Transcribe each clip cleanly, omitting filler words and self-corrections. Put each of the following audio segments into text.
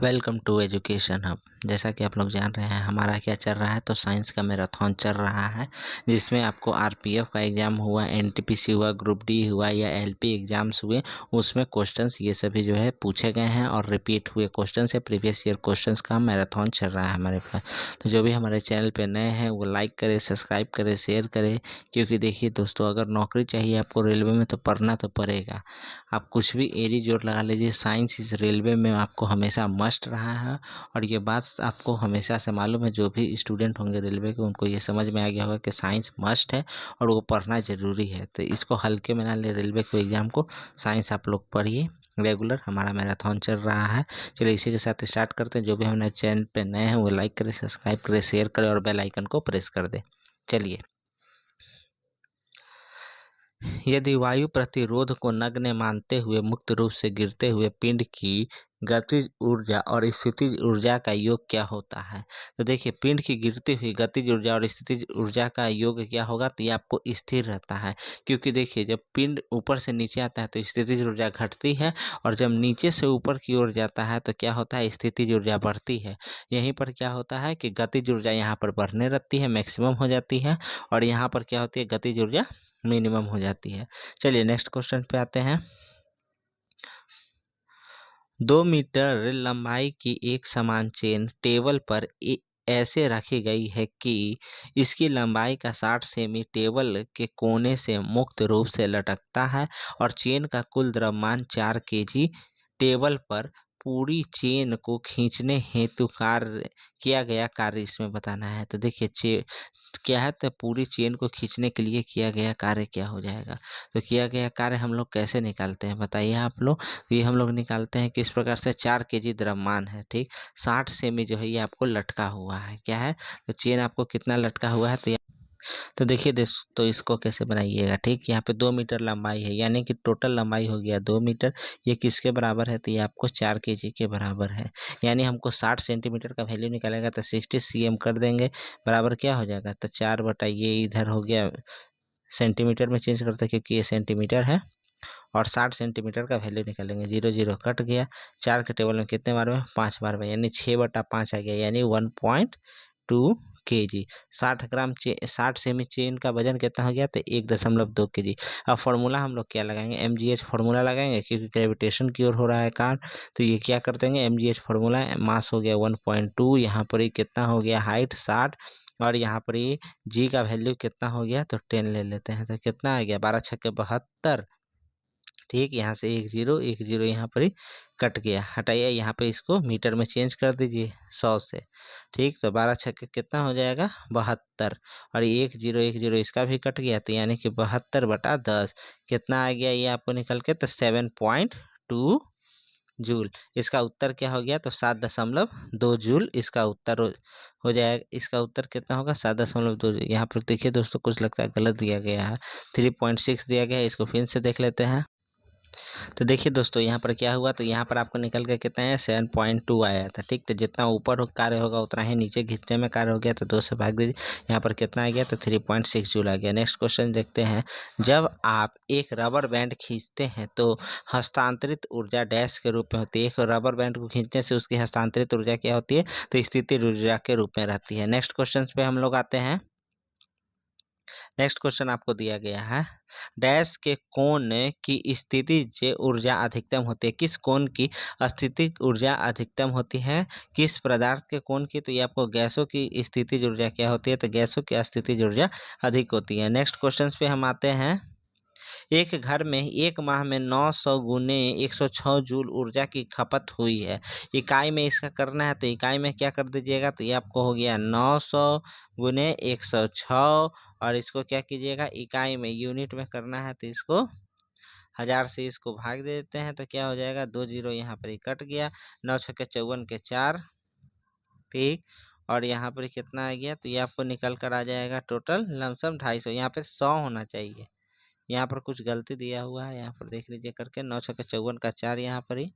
Welcome to education hub. जैसा कि आप लोग जान रहे हैं हमारा क्या चल रहा है, तो साइंस का मैराथन चल रहा है, जिसमें आपको आरपीएफ का एग्ज़ाम हुआ, एनटीपीसी हुआ, ग्रुप डी हुआ या एलपी एग्ज़ाम्स हुए, उसमें क्वेश्चंस ये सभी जो है पूछे गए हैं और रिपीट हुए क्वेश्चंस या प्रीवियस ईयर क्वेश्चंस का मैराथन चल रहा है हमारे पास। तो जो भी हमारे चैनल पर नए हैं वो लाइक करें, सब्सक्राइब करें, शेयर करें, क्योंकि देखिए दोस्तों, अगर नौकरी चाहिए आपको रेलवे में तो पढ़ना तो पड़ेगा। आप कुछ भी एरी जोर लगा लीजिए, साइंस इस रेलवे में आपको हमेशा मस्ट रहा है। और ये बात आपको हमेशा से मालूम है, जो भी स्टूडेंट होंगे रेलवे के उनको ये समझ में आ गया होगा कि साइंस मस्ट है और वो पढ़ना ज़रूरी है। तो इसको हल्के में ना ले, रेलवे को एग्ज़ाम को साइंस आप लोग पढ़िए रेगुलर। हमारा मैराथन चल रहा है। चलिए इसी के साथ स्टार्ट करते हैं। जो भी हमारे चैनल पे नए हैं वो लाइक करें, सब्सक्राइब करें, शेयर करें और बेल आइकन को प्रेस कर दें। चलिए, यदि वायु प्रतिरोध को नगण्य मानते हुए मुक्त रूप से गिरते हुए पिंड की गतिज ऊर्जा और स्थितिज ऊर्जा का योग क्या होता है? तो देखिए, पिंड की गिरती हुई गतिज ऊर्जा और स्थितिज ऊर्जा का योग क्या होगा, तो ये आपको स्थिर रहता है। क्योंकि देखिए, जब पिंड ऊपर से नीचे आता है तो स्थितिज ऊर्जा घटती है, और जब नीचे से ऊपर की ओर जाता है तो क्या होता है, स्थितिज ऊर्जा बढ़ती है। यहीं पर क्या होता है कि गतिज ऊर्जा यहाँ पर बढ़ने लगती है, मैक्सिमम हो जाती है, और यहाँ पर क्या होती है, गतिज ऊर्जा मिनिमम हो जाती है। चलिए नेक्स्ट क्वेश्चन पे आते हैं। 2 मीटर लंबाई की एक समान चेन टेबल पर ऐसे रखी गई है कि इसकी लंबाई का 60 सेमी टेबल के कोने से मुक्त रूप से लटकता है, और चेन का कुल द्रव्यमान 4 केजी। टेबल पर पूरी चेन को खींचने हेतु कार्य किया गया कार्य इसमें बताना है। तो देखिए, क्या है, तो पूरी चेन को खींचने के लिए किया गया कार्य क्या हो जाएगा। तो किया गया कार्य हम लोग कैसे निकालते हैं बताइए आप लोग। तो ये हम लोग निकालते हैं किस प्रकार से, 4 केजी द्रव्यमान है, ठीक, 60 सेमी जो है ये आपको लटका हुआ है, क्या है, तो चेन आपको कितना लटका हुआ है। तो देखिए तो इसको कैसे बनाइएगा, ठीक, यहाँ पे 2 मीटर लंबाई है, यानी कि टोटल लंबाई हो गया 2 मीटर। ये किसके बराबर है, तो ये आपको 4 केजी के बराबर है। यानी हमको 60 सेंटीमीटर का वैल्यू निकालेगा तो 60 cm कर देंगे, बराबर क्या हो जाएगा, तो 4 बटा ये इधर हो गया, सेंटीमीटर में चेंज करते हैं क्योंकि ये सेंटीमीटर है, और 60 सेंटीमीटर का वैल्यू निकालेंगे। 0 0 कट गया, 4 के टेबल में कितने बार में, 5 बार में, यानी 6/5 आ गया, यानी 1.2 केजी। 60 सेमी चेन का वजन कितना हो गया, तो 1.2 केजी। अब फॉर्मूला हम लोग क्या लगाएंगे, mgh फॉर्मूला लगाएंगे, क्योंकि ग्रेविटेशन की ओर हो रहा है काम। तो ये क्या कर देंगे, mgh फॉर्मूला, मास हो गया 1.2, यहाँ पर ही कितना हो गया, हाइट 60, और यहाँ पर ही जी का वैल्यू कितना हो गया, तो 10 ले लेते हैं, तो कितना आ गया, 12 छक्के 72, ठीक। यहाँ से 1 0 यहाँ पर ही कट गया, हटाइए, यहाँ पे इसको मीटर में चेंज कर दीजिए 100 से, ठीक। तो 12 छक्के कितना हो जाएगा, 72, और 1 0 इसका भी कट गया, तो यानी कि 72/10 कितना आ गया ये आपको निकल के, तो 7.2 जूल। इसका उत्तर क्या हो गया, तो 7.2 जूल इसका उत्तर हो जाएगा। इसका उत्तर कितना होगा, 7.2 जूल। यहाँ पर देखिए दोस्तों, कुछ लगता है गलत दिया गया है, 3.6 दिया गया है, इसको फिर से देख लेते हैं। तो देखिए दोस्तों, यहाँ पर क्या हुआ, तो यहाँ पर आपको निकल के कितना है, 7.2 आया था, ठीक। तो जितना ऊपर कार्य होगा उतना ही नीचे खींचने में कार्य हो गया, तो 2 से भाग दीजिए, यहाँ पर कितना आ गया, तो 3.6 जूल आ गया। नेक्स्ट क्वेश्चन देखते हैं। जब आप एक रबर बैंड खींचते हैं तो हस्तांतरित ऊर्जा डैश के रूप में होती है। एक रबर बैंड को खींचने से उसकी हस्तांतरित ऊर्जा क्या होती है, तो स्थितिज ऊर्जा के रूप में रहती है। नेक्स्ट क्वेश्चन पे हम लोग आते हैं। नेक्स्ट क्वेश्चन आपको दिया गया है, डैश के कोण की स्थितिज ऊर्जा अधिकतम होती है। किस कोण की स्थितिज ऊर्जा अधिकतम होती है, किस पदार्थ के कोण की, तो ये आपको गैसों की स्थितिज ऊर्जा क्या होती है, तो गैसों की स्थितिज ऊर्जा अधिक होती है। नेक्स्ट क्वेश्चन पे हम आते हैं। एक घर में एक माह में 900 गुने 106 जूल ऊर्जा की खपत हुई है। इकाई में इसका करना है, तो इकाई में क्या कर दीजिएगा, तो ये आपको हो गया 900 गुने 106, और इसको क्या कीजिएगा, इकाई में यूनिट में करना है, तो इसको 1000 से इसको भाग दे देते हैं, तो क्या हो जाएगा, 2 0 यहाँ पर ही कट गया, 9 छक्के 54 के 4, ठीक। और यहाँ पर कितना आ गया, तो ये आपको निकल कर आ जाएगा टोटल लमसम 250। यहाँ पे 100 होना चाहिए, यहाँ पर कुछ गलती दिया हुआ है, यहाँ पर देख लीजिए करके, 9 छक्के 54 का 4 यहाँ पर ही,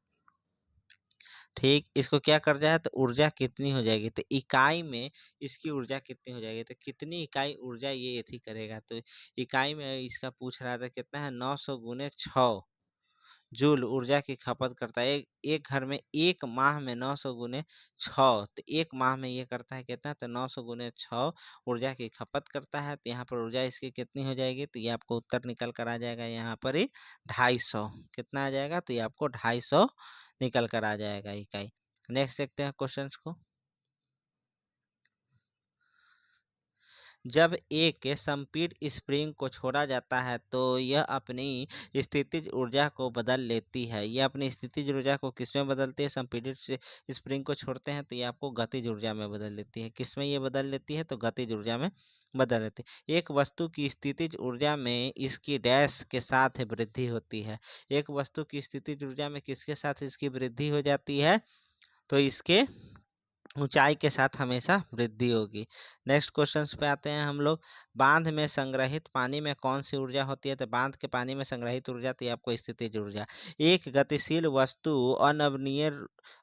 ठीक। इसको क्या कर जाए, तो ऊर्जा कितनी हो जाएगी, तो इकाई में इसकी ऊर्जा कितनी हो जाएगी, तो कितनी इकाई ऊर्जा ये एथी करेगा, तो इकाई में इसका पूछ रहा था कितना है, 900 गुने 6, जूल ऊर्जा की खपत करता है। एक घर में एक माह में 900 गुने 6, तो एक माह में ये करता है कितना, तो 900 गुने 6 ऊर्जा की खपत करता है। तो यहाँ पर ऊर्जा इसकी कितनी हो जाएगी, तो ये आपको उत्तर निकल कर आ जाएगा यहाँ पर ही 250। कितना आ जाएगा, तो ये आपको 250 निकल कर आ जाएगा इकाई। नेक्स्ट देखते हैं क्वेश्चंस को। जब एक संपीड स्प्रिंग को छोड़ा जाता है तो यह अपनी स्थितिज ऊर्जा को बदल लेती है। यह अपनी स्थितिज ऊर्जा को किसमें बदलती है, संपीडित स्प्रिंग को छोड़ते हैं तो ये आपको गतिज ऊर्जा में बदल लेती है। किसमें ये बदल लेती है, तो गतिज ऊर्जा में बदल लेती है। एक वस्तु की स्थितिज ऊर्जा में इसकी डैश के साथ वृद्धि होती है। एक वस्तु की स्थितिज ऊर्जा में किसके साथ इसकी वृद्धि हो जाती है, तो इसके ऊंचाई के साथ हमेशा वृद्धि होगी। नेक्स्ट क्वेश्चंस पे आते हैं हम लोग। बांध में संग्रहित पानी में कौन सी ऊर्जा होती है, तो बांध के पानी में संग्रहित ऊर्जा तो आपको स्थितिज ऊर्जा। एक गतिशील वस्तु अनवनीय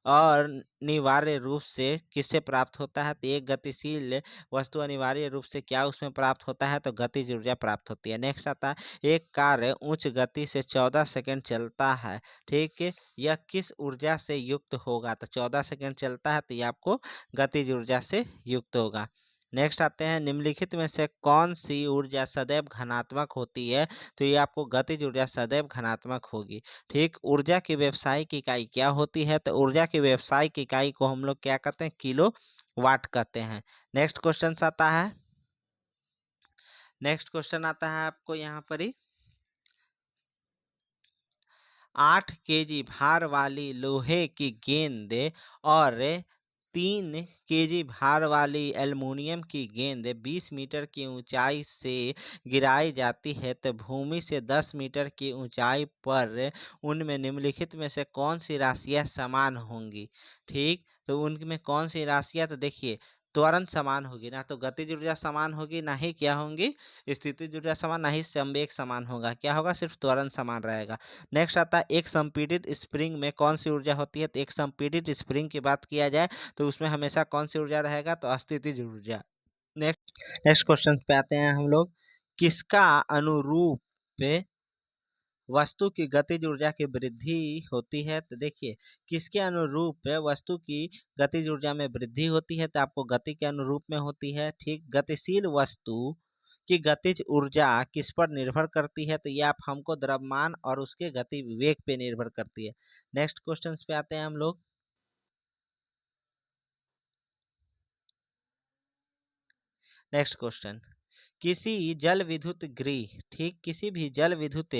और अनिवार्य रूप से किससे प्राप्त होता है, तो एक गतिशील वस्तु अनिवार्य रूप से क्या उसमें प्राप्त होता है, तो गतिज ऊर्जा प्राप्त होती है। नेक्स्ट आता है, एक कार्य उच्च गति से 14 सेकंड चलता है, ठीक है, यह किस ऊर्जा से युक्त होगा, तो 14 सेकंड चलता है तो ये आपको गतिज ऊर्जा से युक्त होगा। नेक्स्ट आते हैं, निम्नलिखित में से कौन सी ऊर्जा सदैव धनात्मक होती है, तो ये आपको गतिज ऊर्जा सदैव धनात्मक होगी। ठीक, ऊर्जा की व्यावसायिक इकाई क्या होती है, तो ऊर्जा की व्यावसायिक इकाई को हम लोग क्या कहते हैं, किलो वाट कहते हैं। नेक्स्ट क्वेश्चन आता है, नेक्स्ट क्वेश्चन आता है आपको यहाँ पर ही, 8 केजी भार वाली लोहे की गेंद और 3 केजी भार वाली एल्युमिनियम की गेंद 20 मीटर की ऊंचाई से गिराई जाती है, तो भूमि से 10 मीटर की ऊंचाई पर उनमें निम्नलिखित में से कौन सी राशियां समान होंगी। ठीक, तो उनमें कौन सी राशियां, तो देखिए त्वरण समान होगी, ना तो गतिज ऊर्जा समान होगी, ना ही क्या होंगी स्थितिज ऊर्जा समान, ना ही संवेग समान होगा। क्या होगा, सिर्फ त्वरण समान रहेगा। नेक्स्ट आता है, एक संपीड़ित स्प्रिंग में कौन सी ऊर्जा होती है, तो एक संपीड़ित स्प्रिंग की बात किया जाए तो उसमें हमेशा कौन सी ऊर्जा रहेगा, तो अस्थितिज ऊर्जा। नेक्स्ट नेक्स्ट क्वेश्चन पे आते हैं हम लोग, किसका अनुरूप वस्तु की गतिज ऊर्जा की वृद्धि होती है, तो देखिए किसके अनुरूप वस्तु की गतिज ऊर्जा में वृद्धि होती है, तो आपको गति के अनुरूप में होती है। ठीक, गतिशील वस्तु की गतिज ऊर्जा किस पर निर्भर करती है, तो ये आप हमको द्रव्यमान और उसके गति वेग पे निर्भर करती है। नेक्स्ट क्वेश्चन पे आते हैं हम लोग। नेक्स्ट क्वेश्चन, किसी जल विद्युत गृह, ठीक, किसी भी जल विद्युत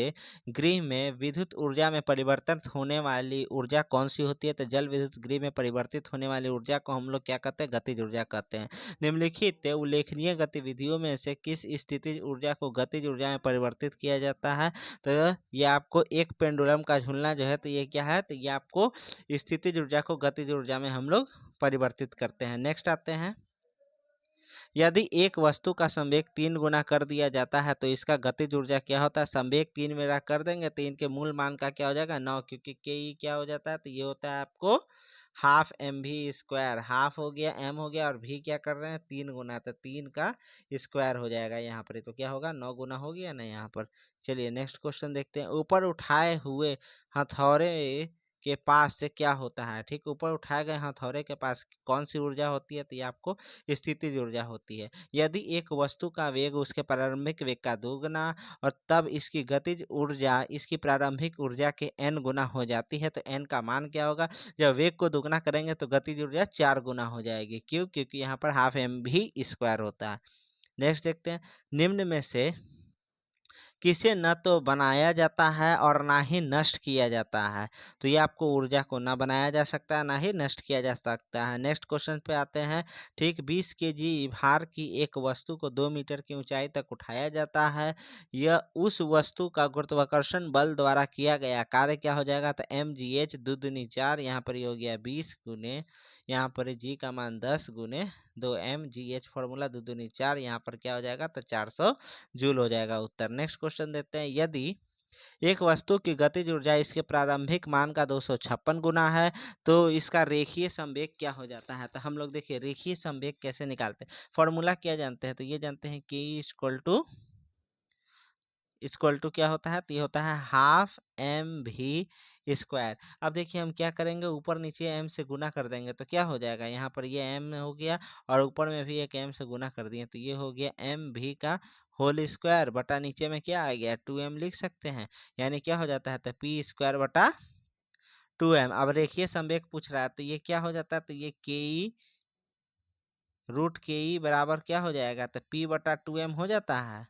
गृह में विद्युत ऊर्जा में परिवर्तित होने वाली ऊर्जा कौन सी होती है, तो जल विद्युत गृह में परिवर्तित होने वाली ऊर्जा को हम लोग क्या कहते हैं, गतिज ऊर्जा कहते हैं। निम्नलिखित उल्लेखनीय गतिविधियों में से किस स्थितिज ऊर्जा को गतिज ऊर्जा में परिवर्तित किया जाता है, तो ये आपको एक पेंडुलम का झूलना जो है, तो ये क्या है, तो ये आपको स्थितिज ऊर्जा को गतिज ऊर्जा में हम लोग परिवर्तित करते हैं। नेक्स्ट आते हैं, यदि एक वस्तु का संवेग 3 गुना कर दिया जाता है तो इसका गतिज ऊर्जा क्या होता है, संवेग 3 मेरा कर देंगे तो इनके मूल मान का क्या हो जाएगा, 9, क्योंकि के ई क्या हो जाता है, तो ये होता है आपको half M V square, half हो गया एम हो गया और भी क्या कर रहे हैं 3 गुना, तो 3 का स्क्वायर हो जाएगा यहाँ पर, तो क्या होगा 9 गुना हो गया ना यहाँ पर। चलिए नेक्स्ट क्वेश्चन देखते हैं, ऊपर उठाए हुए हथौड़े के पास से क्या होता है, ठीक, ऊपर उठाए गए हथौड़े के पास कौन सी ऊर्जा होती है, तो ये आपको स्थितिज ऊर्जा होती है। यदि एक वस्तु का वेग उसके प्रारंभिक वेग का दोगुना और तब इसकी गतिज ऊर्जा इसकी प्रारंभिक ऊर्जा के n गुना हो जाती है, तो n का मान क्या होगा, जब वेग को दोगुना करेंगे तो गतिज ऊर्जा 4 गुना हो जाएगी। क्यों, क्योंकि यहाँ पर हाफ एम भी स्क्वायर होता है। नेक्स्ट देखते हैं, निम्न में से किसे न तो बनाया जाता है और ना ही नष्ट किया जाता है, तो ये आपको ऊर्जा को ना बनाया जा सकता है ना ही नष्ट किया जा सकता है। नेक्स्ट क्वेश्चन पे आते हैं, ठीक, 20 केजी भार की एक वस्तु को 2 मीटर की ऊंचाई तक उठाया जाता है, यह उस वस्तु का गुरुत्वाकर्षण बल द्वारा किया गया कार्य क्या हो जाएगा, तो एम जी एच 2 दूनी 4, यहाँ पर ये हो गया 20 गुने, यहाँ पर जी का मान 10 गुने 2 एम जी एच फॉर्मूला 2 दूनी 4, यहाँ पर क्या हो जाएगा, तो 400 जूल हो जाएगा उत्तर। नेक्स्ट क्वेश्चन देते हैं, यदि एक वस्तु की गतिज ऊर्जा इसके प्रारंभिक मान का 256 गुना है तो इसका रेखीय संवेग क्या हो जाता है, तो हम लोग देखिए रेखीय संवेग कैसे निकालते हैं, फॉर्मूला क्या जानते हैं, तो ये जानते हैं कि इक्वल टू इक्वल टू क्या होता है, तो ये होता है हाफ एम भी स्क्वायर। अब देखिए हम क्या करेंगे, ऊपर नीचे एम से गुना कर देंगे तो क्या हो जाएगा, यहाँ पर ये एम हो गया और ऊपर में भी एक एम से गुना कर दिए तो ये हो गया एम भी का होल स्क्वायर बटा नीचे में क्या आ गया 2m लिख सकते हैं। यानी क्या हो जाता है, तो पी स्क्वायर बटा 2m। अब देखिए संवेग पूछ रहा है तो ये क्या हो जाता है, तो ये के ई रूट के ई बराबर क्या हो जाएगा, तो p बटा 2m हो जाता है।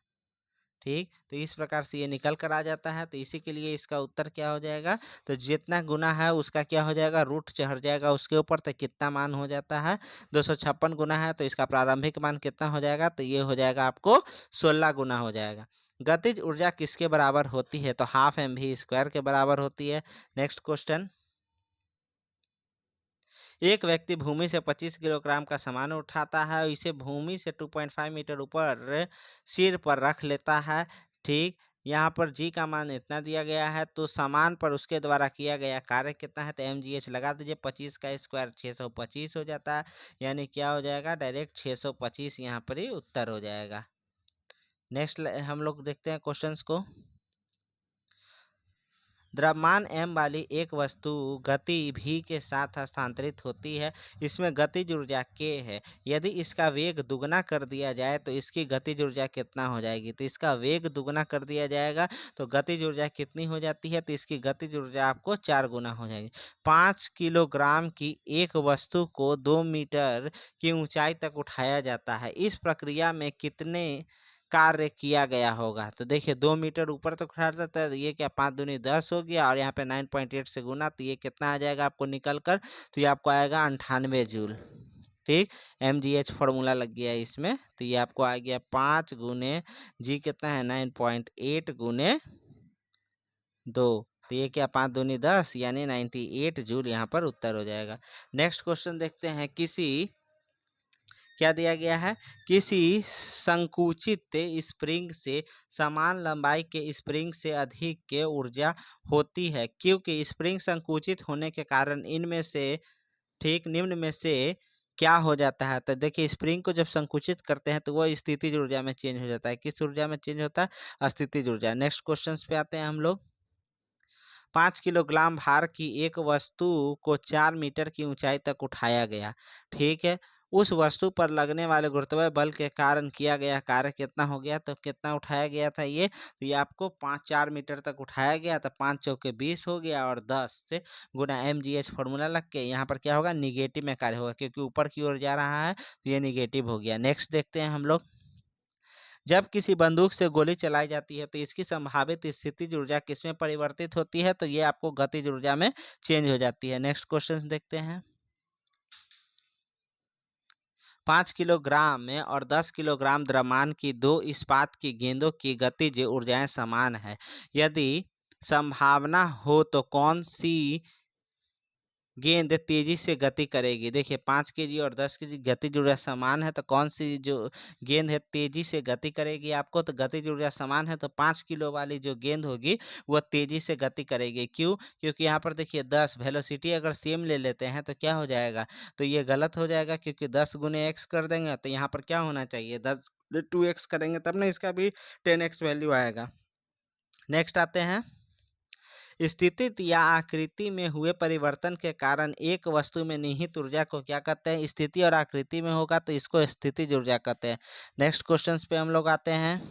ठीक, तो इस प्रकार से ये निकल कर आ जाता है। तो इसी के लिए इसका उत्तर क्या हो जाएगा, तो जितना गुना है उसका क्या हो जाएगा, रूट चढ़ जाएगा उसके ऊपर, तो कितना मान हो जाता है 256 गुना है, तो इसका प्रारंभिक मान कितना हो जाएगा, तो ये हो जाएगा आपको 16 गुना हो जाएगा। गतिज ऊर्जा किसके बराबर होती है, तो हाफ एम भी स्क्वायर के बराबर होती है। नेक्स्ट क्वेश्चन, एक व्यक्ति भूमि से 25 किलोग्राम का सामान उठाता है और इसे भूमि से 2.5 मीटर ऊपर सिर पर रख लेता है। ठीक, यहाँ पर जी का मान इतना दिया गया है, तो सामान पर उसके द्वारा किया गया कार्य कितना है, तो mgh लगा दीजिए, 25 का स्क्वायर 625 हो जाता है। यानी क्या हो जाएगा, डायरेक्ट 625 यहाँ पर ही उत्तर हो जाएगा। नेक्स्ट हम लोग देखते हैं क्वेश्चंस को। द्रव्यमान m वाली एक वस्तु गति v के साथ हस्तांतरित होती है। इसमें गतिज ऊर्जा k है। यदि इसका वेग दुगना कर दिया जाए तो इसकी गतिज ऊर्जा कितना हो जाएगी, तो इसका वेग दुगना कर दिया जाएगा तो गतिज ऊर्जा कितनी हो जाती है, तो इसकी गतिज ऊर्जा आपको 4 गुना हो जाएगी। 5 किलोग्राम की एक वस्तु को 2 मीटर की ऊंचाई तक उठाया जाता है। इस प्रक्रिया में कितने कार्य किया गया होगा, तो देखिए 2 मीटर ऊपर तक उठा देता है, तो ये क्या 5 दूनी 10 हो गया और यहाँ पे 9.8 से गुना, तो ये कितना आ जाएगा आपको निकल कर, तो ये आपको आएगा 98 जूल। ठीक, mgh फॉर्मूला लग गया है इसमें, तो ये आपको आ गया 5 गुने जी कितना है 9.8 गुने 2, तो ये क्या 5 दूनी 10 यानी 98 जूल यहाँ पर उत्तर हो जाएगा। नेक्स्ट क्वेश्चन देखते हैं, किसी क्या दिया गया है, किसी संकुचित स्प्रिंग से समान लंबाई के स्प्रिंग से अधिक के ऊर्जा होती है, क्योंकि स्प्रिंग संकुचित होने के कारण इनमें से ठीक निम्न में से क्या हो जाता है, तो देखिए स्प्रिंग को जब संकुचित करते हैं तो वह स्थितिज ऊर्जा में चेंज हो जाता है। किस ऊर्जा में चेंज होता है, स्थितिज ऊर्जा। नेक्स्ट क्वेश्चन पे आते हैं हम लोग। 5 किलोग्राम भार की एक वस्तु को 4 मीटर की ऊंचाई तक उठाया गया। ठीक है, उस वस्तु पर लगने वाले गुरुत्वाकर्षण बल के कारण किया गया कार्य कितना हो गया, तो कितना उठाया गया था ये, तो ये आपको 4 मीटर तक उठाया गया, तो 5 चौके 20 हो गया और 10 से गुना mgh फॉर्मूला लग के यहाँ पर क्या होगा, निगेटिव में कार्य होगा, क्योंकि ऊपर की ओर जा रहा है तो ये निगेटिव हो गया। नेक्स्ट देखते हैं हम लोग। जब किसी बंदूक से गोली चलाई जाती है तो इसकी संभावित स्थितिज ऊर्जा किसमें परिवर्तित होती है, तो ये आपको गतिज ऊर्जा में चेंज हो जाती है। नेक्स्ट क्वेश्चन देखते हैं। 5 किलोग्राम में और 10 किलोग्राम द्रव्यमान की दो इस्पात की गेंदों की गतिज ऊर्जाएं समान है। यदि संभावना हो तो कौन सी गेंद तेजी से गति करेगी, देखिए 5 केजी और 10 केजी गतिज ऊर्जा समान है, तो कौन सी जो गेंद है तेजी से गति करेगी आपको, तो गतिज ऊर्जा समान है तो 5 किलो वाली जो गेंद होगी वह तेजी से गति करेगी। क्यों, क्योंकि यहाँ पर देखिए 10 वेलोसिटी अगर सेम ले लेते हैं तो क्या हो जाएगा, तो ये गलत हो जाएगा, क्योंकि 10 गुने एक्स कर देंगे तो यहाँ पर क्या होना चाहिए 10 2x करेंगे तब ना इसका भी 10x वैल्यू आएगा। नेक्स्ट आते हैं। स्थिति या आकृति में हुए परिवर्तन के कारण एक वस्तु में निहित ऊर्जा को क्या कहते हैं, स्थिति और आकृति में होगा तो इसको स्थितिज ऊर्जा कहते हैं। नेक्स्ट क्वेश्चंस पे हम लोग आते हैं।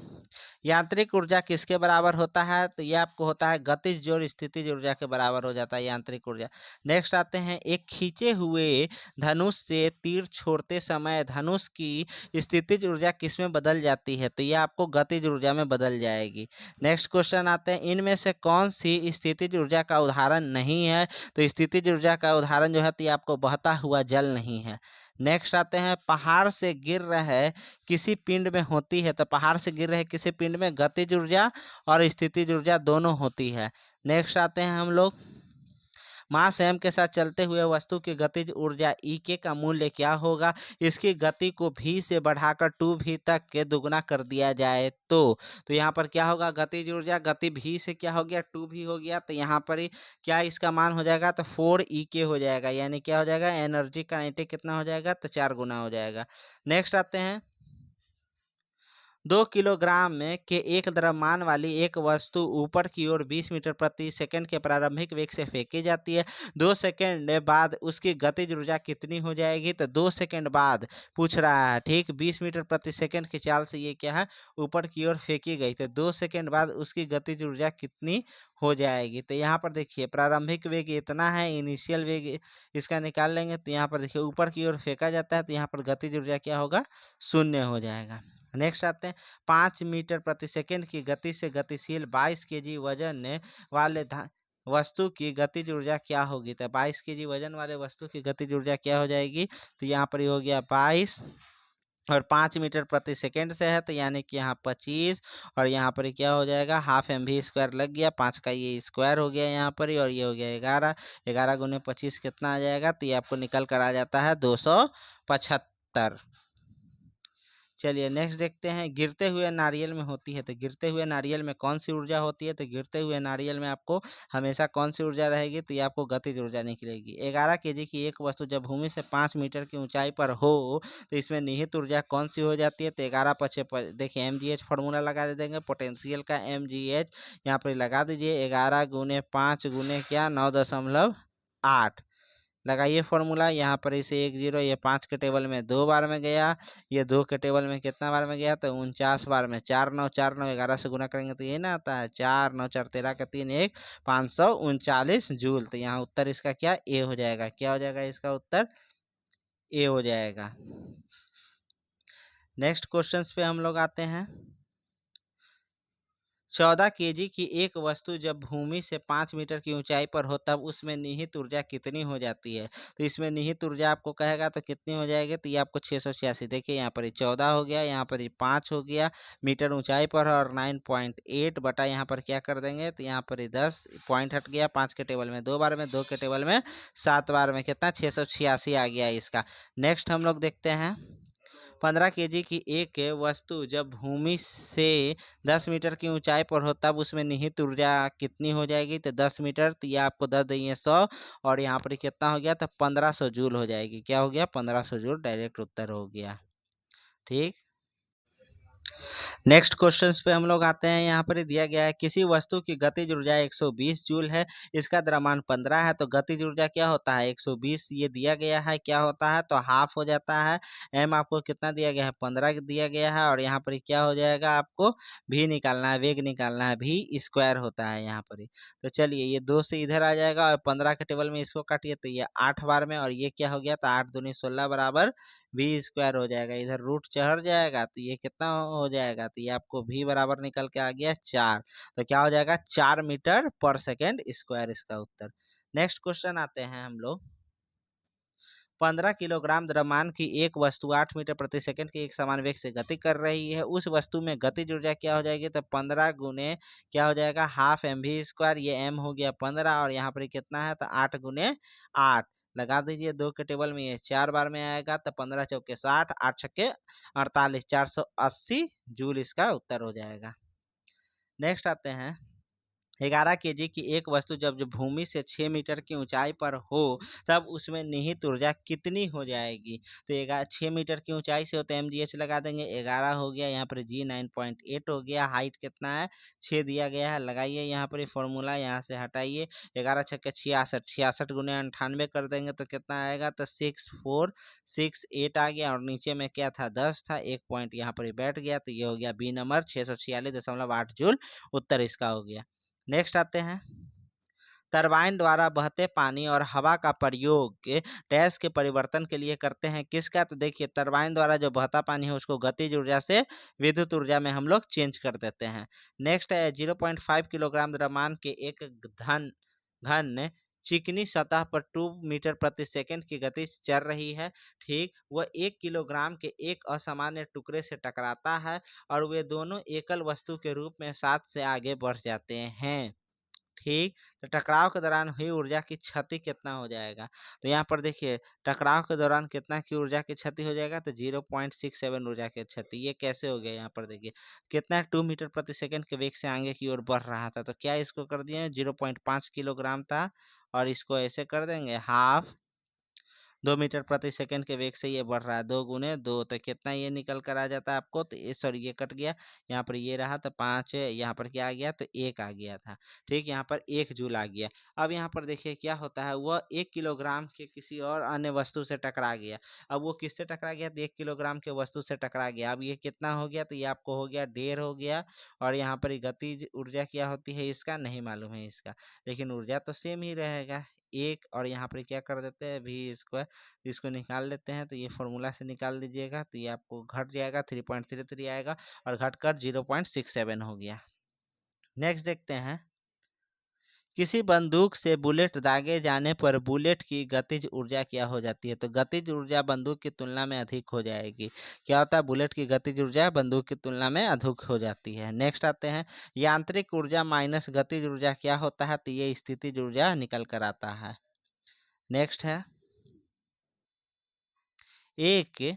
यांत्रिक ऊर्जा किसके बराबर होता है, तो ये आपको होता है गतिज जोड़ स्थितिज ऊर्जा के बराबर हो जाता है यांत्रिक ऊर्जा। नेक्स्ट आते हैं। एक खींचे हुए धनुष से तीर छोड़ते समय धनुष की स्थितिज ऊर्जा किसमें बदल जाती है, तो ये आपको गतिज ऊर्जा में बदल जाएगी। नेक्स्ट क्वेश्चन आते हैं। इनमें से कौन सी स्थितिज ऊर्जा का उदाहरण नहीं है, तो स्थितिज ऊर्जा का उदाहरण जो है तो ये आपको बहता हुआ जल नहीं है। नेक्स्ट आते हैं। पहाड़ से गिर रहे किसी पिंड में होती है, तो पहाड़ से गिर रहे किसी पिंड में गतिज ऊर्जा और स्थितिज ऊर्जा दोनों होती है। नेक्स्ट आते हैं हम लोग। मास m के साथ चलते हुए वस्तु की गतिज ऊर्जा E का मूल्य क्या होगा, इसकी गति को v से बढ़ाकर 2v तक के दुगना कर दिया जाए तो यहाँ पर क्या होगा, गतिज ऊर्जा गति v से क्या हो गया 2v हो गया, तो यहाँ पर ही क्या इसका मान हो जाएगा, तो 4E हो जाएगा। यानी क्या हो जाएगा, एनर्जी काइनेटिक कितना हो जाएगा, तो 4 गुना हो जाएगा। नेक्स्ट आते हैं। 2 किलोग्राम में के एक द्रव्यमान वाली एक वस्तु ऊपर की ओर 20 मीटर प्रति सेकंड के प्रारंभिक वेग से फेंकी जाती है। 2 सेकंड बाद उसकी गतिज ऊर्जा कितनी हो जाएगी? तो 2 सेकंड बाद पूछ रहा है, ठीक। 20 मीटर प्रति सेकंड की चाल से ये क्या है, ऊपर की ओर फेंकी गई। तो 2 सेकंड बाद उसकी गतिज ऊर्जा कितनी हो जाएगी? तो यहाँ पर देखिए प्रारंभिक वेग इतना है, इनिशियल वेग इसका निकाल लेंगे। तो यहाँ पर देखिए ऊपर की ओर फेंका जाता है, तो यहाँ पर गतिज ऊर्जा क्या होगा? शून्य हो जाएगा। नेक्स्ट आते हैं, 5 मीटर प्रति सेकंड की गति से गतिशील 22 kg वजन वाले वस्तु की गतिज ऊर्जा क्या होगी? तो 22 kg वजन वाले वस्तु की गतिज ऊर्जा क्या हो जाएगी? तो यहाँ पर ये हो गया 22 और 5 मीटर प्रति सेकंड से है, तो यानी कि यहाँ 25 और यहाँ पर क्या हो जाएगा, हाफ mv² लग गया। 5 का ये स्क्वायर हो गया यहाँ पर ही, और ये हो गया 11। 11 गुने 25 कितना आ जाएगा? तो ये आपको निकल कर आ जाता है 275। चलिए नेक्स्ट देखते हैं, गिरते हुए नारियल में होती है। तो गिरते हुए नारियल में कौन सी ऊर्जा होती है? तो गिरते हुए नारियल में आपको हमेशा कौन सी ऊर्जा रहेगी? तो ये आपको गतिज ऊर्जा निकलेगी। 11 kg की एक वस्तु जब भूमि से 5 मीटर की ऊंचाई पर हो तो इसमें निहित ऊर्जा कौन सी हो जाती है? तो 11 पचे देखिए mgh फॉर्मूला लगा देंगे, पोटेंशियल का mgh यहाँ पर लगा दीजिए। 11 गुने 5 गुने क्या, 9.8 लगाइए फॉर्मूला। यहाँ पर इसे 1 0, ये 5 के टेबल में 2 बार में गया, ये 2 के टेबल में कितना बार में गया? तो 49 बार में। 4 9 4 9 11 से गुना करेंगे तो ये ना आता है 4 9 4 13 का 3 1 539 जूल। तो यहाँ उत्तर इसका क्या, ए हो जाएगा। क्या हो जाएगा इसका उत्तर? ए हो जाएगा। नेक्स्ट क्वेश्चंस पे हम लोग आते हैं। 14 kg की एक वस्तु जब भूमि से 5 मीटर की ऊंचाई पर हो तब उसमें निहित ऊर्जा कितनी हो जाती है? तो इसमें निहित ऊर्जा आपको कहेगा तो कितनी हो जाएगी? तो ये आपको 686। देखिए यहाँ पर 14 हो गया, यहाँ पर 5 हो गया, मीटर ऊंचाई पर है, और 9.8 बटा यहाँ पर क्या कर देंगे? तो यहाँ पर 10 पॉइंट हट गया। 5 के टेबल में 2 बार में, 2 के टेबल में 7 बार में, कितना 686 आ गया इसका। नेक्स्ट हम लोग देखते हैं, 15 kg की एक वस्तु जब भूमि से 10 मीटर की ऊंचाई पर हो तब उसमें निहित ऊर्जा कितनी हो जाएगी? तो 10 मीटर, तो ये आपको 10 देंगे 100, और यहाँ पर कितना हो गया? तो 1500 जूल हो जाएगी। क्या हो गया? 1500 जूल डायरेक्ट उत्तर हो गया, ठीक। नेक्स्ट क्वेश्चंस पे हम लोग आते हैं। यहाँ पर दिया गया है, किसी वस्तु की गतिज ऊर्जा 120 जूल है, इसका द्रव्यमान 15 है, तो गतिज ऊर्जा क्या होता है? 120 ये दिया गया है, क्या होता है? तो हाफ हो जाता है। एम आपको कितना दिया गया है? 15 दिया गया है, और यहाँ पर क्या हो जाएगा? आपको भी निकालना है, वेग निकालना है, भी स्क्वायर होता है यहाँ पर। तो चलिए ये 2 से इधर आ जाएगा, और 15 के टेबल में इसको काटिए तो ये 8 बार में, और ये क्या हो गया? तो 8 दूनी 16 बराबर भी स्क्वायर हो जाएगा। इधर रूट चढ़ जाएगा तो ये कितना हो जाएगा? तो ये आपको भी बराबर निकल के आ गया 4। तो क्या हो जाएगा? 4 मीटर पर सेकंड स्क्वायर इसका उत्तर। नेक्स्ट क्वेश्चन आते हैं हम लोग, 15 किलोग्राम द्रव्यमान की एक वस्तु 8 मीटर प्रति सेकंड के एक समान वेग से गति कर रही है, उस वस्तु में गतिज ऊर्जा क्या हो जाएगी? तो 15 गुने क्या हो जाएगा? हाफ mv², ये m हो गया 15, और यहाँ पर कितना है? तो 8 गुने 8 लगा दीजिए। 2 के टेबल में ये 4 बार में आएगा, तो 15 चौके 60, 8 छक्के 48, 480 जूल इसका उत्तर हो जाएगा। नेक्स्ट आते हैं, 11 kg की एक वस्तु जब जब भूमि से 6 मीटर की ऊंचाई पर हो तब उसमें निहित ऊर्जा कितनी हो जाएगी? तो 6 मीटर की ऊंचाई से हो तो mgh लगा देंगे। 11 हो गया, यहाँ पर g 9.8 हो गया, हाइट कितना है? 6 दिया गया है, लगाइए यहाँ पर फॉर्मूला, यहाँ से हटाइए। 11 छक्के 66, 66 गुने 98 कर देंगे तो कितना आएगा? तो 6468 आ गया, और नीचे में क्या था? 10 था, एक पॉइंट यहाँ पर बैठ गया, तो ये हो गया बी नंबर 646.8 जूल उत्तर इसका हो गया। नेक्स्ट आते हैं, टरबाइन द्वारा बहते पानी और हवा का प्रयोग डैश के परिवर्तन के लिए करते हैं, किसका? तो देखिए टरबाइन द्वारा जो बहता पानी है उसको गतिज ऊर्जा से विद्युत ऊर्जा में हम लोग चेंज कर देते हैं। नेक्स्ट है, 0.5 किलोग्राम द्रव्यमान के एक घन घन चिकनी सतह पर 2 मीटर प्रति सेकंड की गति से चल रही है, ठीक। वह 1 किलोग्राम के एक असामान्य टुकड़े से टकराता है, और वे दोनों एकल वस्तु के रूप में साथ से आगे बढ़ जाते हैं, ठीक। तो टकराव के दौरान हुई ऊर्जा की क्षति कितना हो जाएगा? तो यहाँ पर देखिए टकराव के दौरान कितना की ऊर्जा की क्षति हो जाएगा? तो 0.67 ऊर्जा की क्षति। ये कैसे हो गया? यहाँ पर देखिए कितना 2 मीटर प्रति सेकंड के वेग से आगे की ओर बढ़ रहा था, तो क्या इसको कर दिए? 0.5 किलोग्राम था, और इसको ऐसे कर देंगे हाफ 2 मीटर प्रति सेकंड के वेग से ये बढ़ रहा है, 2 × 2 तो कितना ये निकल कर आ जाता है आपको, तो ये सॉरी ये कट गया, यहाँ पर ये रहा तो 5, यहाँ पर क्या आ गया, तो 1 आ गया था। ठीक, यहाँ पर 1 जूल आ गया। अब यहाँ पर देखिए क्या होता है, वह 1 किलोग्राम के किसी और अन्य वस्तु से टकरा गया। अब वो किससे टकरा गया, तो 1 किलोग्राम के वस्तु से टकरा गया। अब ये कितना हो गया, तो ये आपको हो गया 1.5 हो गया। और यहाँ पर गतिज ऊर्जा क्या होती है इसका नहीं मालूम है इसका, लेकिन ऊर्जा तो सेम ही रहेगा 1। और यहाँ पर क्या कर देते हैं v², इसको निकाल लेते हैं, तो ये फॉर्मूला से निकाल दीजिएगा, तो ये आपको घट जाएगा 3.33 आएगा और घटकर 0.67 हो गया। नेक्स्ट देखते हैं, किसी बंदूक से बुलेट दागे जाने पर बुलेट की गतिज ऊर्जा क्या हो जाती है, तो गतिज ऊर्जा बंदूक की तुलना में अधिक हो जाएगी। क्या होता है, बुलेट की गतिज ऊर्जा बंदूक की तुलना में अधिक हो जाती है। नेक्स्ट आते हैं, यांत्रिक ऊर्जा माइनस गतिज ऊर्जा क्या होता है, तो ये स्थितिज ऊर्जा निकल कर आता है। नेक्स्ट है, एक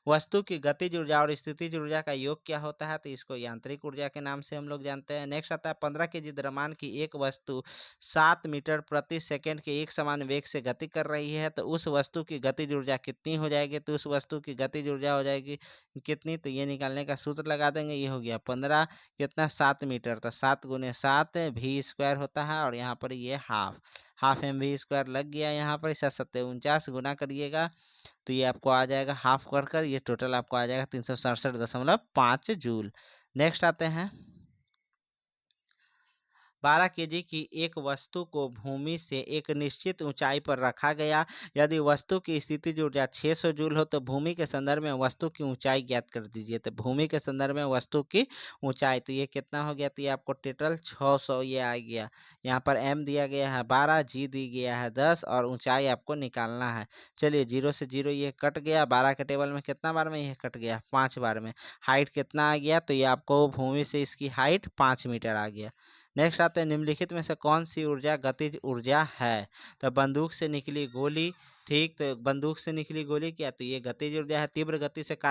वस्तु की गतिज ऊर्जा और स्थितिज ऊर्जा का योग क्या होता है, तो इसको यांत्रिक ऊर्जा के नाम से हम लोग जानते हैं। नेक्स्ट आता है, 15 केजी द्रव्यमान की एक वस्तु 7 मीटर प्रति सेकंड के एक समान वेग से गति कर रही है, तो उस वस्तु की गतिज ऊर्जा कितनी हो जाएगी, तो उस वस्तु की गतिज ऊर्जा हो जाएगी कितनी, तो ये निकालने का सूत्र लगा देंगे। ये हो गया 15 कितना 7 मीटर, तो 7 × 7 v² होता है, और यहाँ पर ये हाफ mv² लग गया। यहाँ पर इसे 49 गुना करिएगा, तो ये आपको आ जाएगा हाफ कर ये टोटल आपको आ जाएगा 367.5 जूल। नेक्स्ट आते हैं, 12 केजी की एक वस्तु को भूमि से एक निश्चित ऊंचाई पर रखा गया। यदि वस्तु की स्थितिज ऊर्जा 600 जूल हो तो भूमि के संदर्भ में वस्तु की ऊंचाई ज्ञात कर दीजिए। तो भूमि के संदर्भ में वस्तु की ऊंचाई, तो ये कितना हो गया, तो ये आपको टोटल 600 ये आ गया। यहाँ पर m दिया गया है 12, g दी गया है 10 और ऊंचाई आपको निकालना है। चलिए 0 से 0 ये कट गया, 12 के टेबल में कितना बार में ये कट गया, 5 बार में। हाइट कितना आ गया, तो ये आपको भूमि से इसकी हाइट 5 मीटर आ गया। नेक्स्ट आते हैं, निम्नलिखित में से कौन सी ऊर्जा गतिज ऊर्जा है, तो बंदूक से निकली गोली। ठीक, तो बंदूक से निकली गोली क्या, तो ये गतिज ऊर्जा है। तीव्र गति से कार्य